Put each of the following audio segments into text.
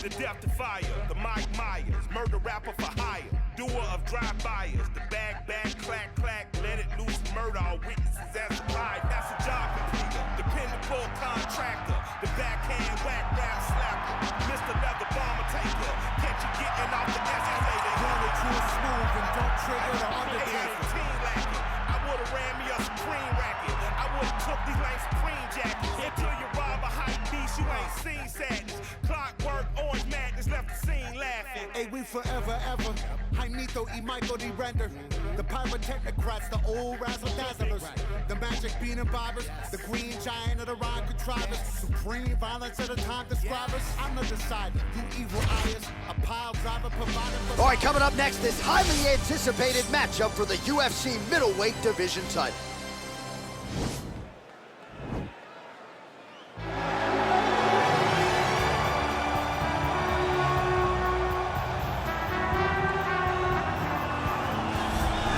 the death to fire, the Mike Myers, murder rapper for hire, doer of drive-bys, the bag, clack, let it loose, murder all witnesses as supplied. That's a job completer, dependable contractor, the backhand whack rap slapper, Mr. Leather Bomber Taker, catch you getting off the escalator. Roll it too smooth and don't trigger the Undertaker. I would've ran me a Supreme racket. I would've took these lame Supreme jackets. Until you rob a hype beast, you ain't seen sadness. Clockwork, orange madness, left the scene laughing. Hey, we forever, ever. Jaimito y Michael D. Render. The pyrotechnocrats, the old razzle-dazzlers. The magic bean and bobbers. The green giant of the rhyme contrivers. Supreme violence of the time describers. I'm the decider. You evil eyes. A pile driver provided for... All right, coming up next, this highly anticipated matchup for the UFC middleweight division title.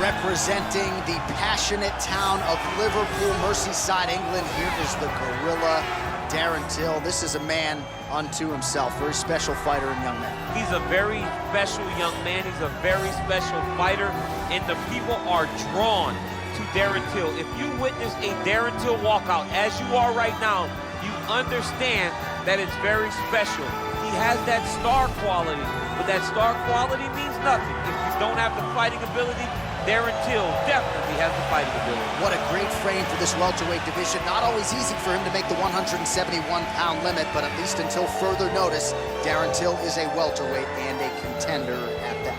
Representing the passionate town of Liverpool, Merseyside, England, here is the Gorilla, Darren Till. This is a man unto himself, very special fighter and young man. He's a very special young man. He's a very special fighter, and the people are drawn to Darren Till. If you witness a Darren Till walkout, as you are right now, you understand that it's very special. He has that star quality, but that star quality means nothing if you don't have the fighting ability. Darren Till definitely has the fighting ability. What a great frame for this welterweight division. Not always easy for him to make the 171-pound limit, but at least until further notice, Darren Till is a welterweight and a contender at that.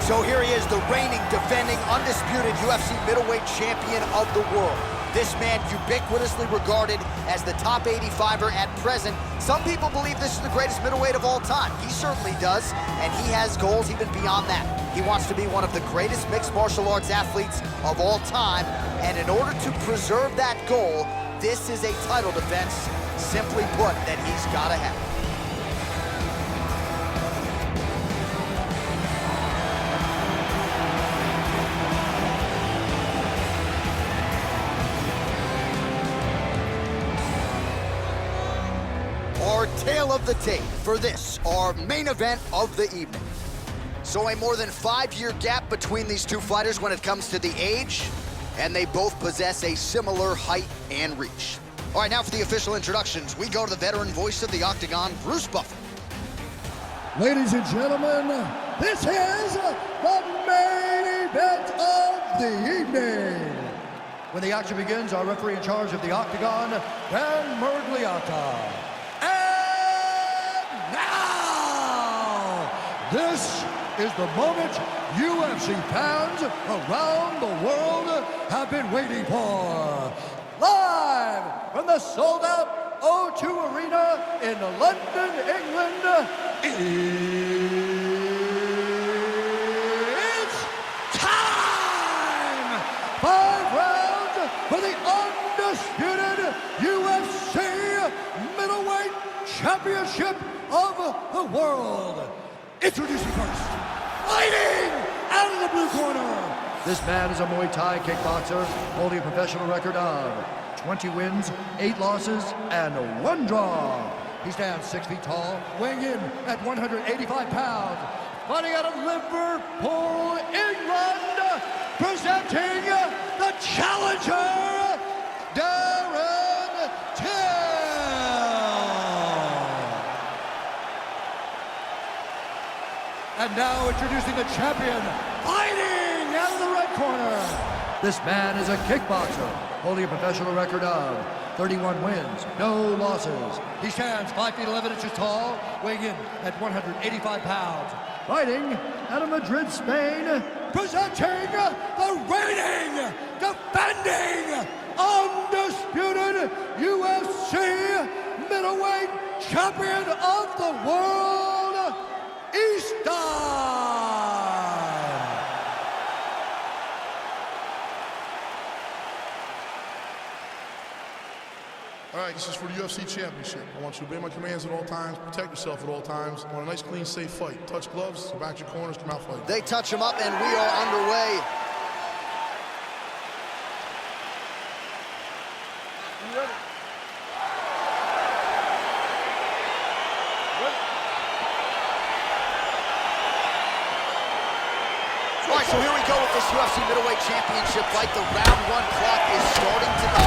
So here he is, the reigning, defending, undisputed UFC middleweight champion of the world. This man ubiquitously regarded as the top 85er at present. Some people believe this is the greatest middleweight of all time. He certainly does, and he has goals even beyond that. He wants to be one of the greatest mixed martial arts athletes of all time, and in order to preserve that goal, this is a title defense, simply put, that he's gotta have. Our tale of the tape for this, our main event of the evening. So a more than 5-year gap between these two fighters when it comes to the age, and they both possess a similar height and reach. All right, now for the official introductions, we go to the veteran voice of the Octagon, Bruce Buffer. Ladies and gentlemen, this is the main event of the evening. When the action begins, our referee in charge of the Octagon, Dan Murgliata. This is the moment UFC fans around the world have been waiting for. Live from the sold-out O2 Arena in London, England, it's time! 5 rounds for the undisputed UFC middleweight championship of the world. Introducing first, fighting out of the blue corner. This man is a Muay Thai kickboxer holding a professional record of 20 wins, 8 losses, and 1 draw. He stands 6 feet tall, weighing in at 185 pounds. Fighting out of Liverpool, England, presenting the challenger, Darren Till. And now introducing the champion, fighting out of the red corner. This man is a kickboxer, holding a professional record of 31 wins, no losses. He stands 5 feet 11 inches tall, weighing in at 185 pounds. Fighting out of Madrid, Spain, presenting the reigning, defending, undisputed UFC middleweight champion of the world, Easton. All right, this is for the UFC Championship. I want you to obey my commands at all times, protect yourself at all times. I want a nice, clean, safe fight. Touch gloves, back your corners, come out fighting. They touch him up, and we are underway. this UFC middleweight championship fight. The round one clock is starting to go.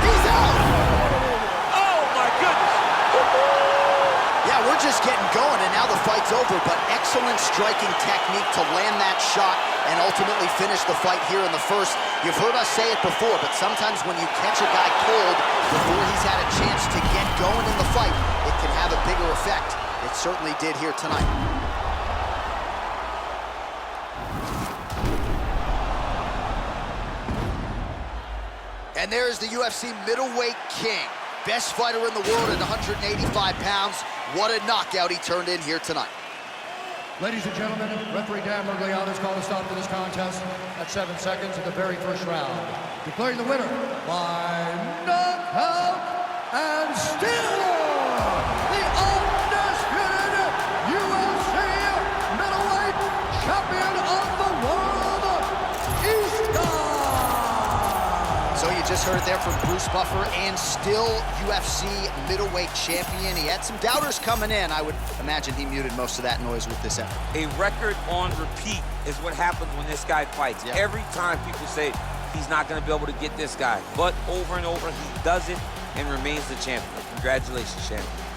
He's out! Oh, my goodness. Yeah, we're just getting going, and now the fight's over, but excellent striking technique to land that shot and ultimately finish the fight here in the first. You've heard us say it before, but sometimes when you catch a guy cold before he's had a chance to get going in the fight, it can have a bigger effect. It certainly did here tonight. And there's the UFC middleweight king. Best fighter in the world at 185 pounds. What a knockout he turned in here tonight. Ladies and gentlemen, referee Dan Mergliano has called a stop to this contest at 7 seconds of the very first round, declaring the winner by knockout and still the undisputed UFC middleweight champion of the world, So you just heard it there from Bruce Buffer, and still UFC middleweight champion. He had some doubters coming in. I would imagine he muted most of that noise with this effort. A record on repeat is what happens when this guy fights. Yeah. Every time people say he's not going to be able to get this guy, but over and over he does it and remains the champion. Congratulations, champion.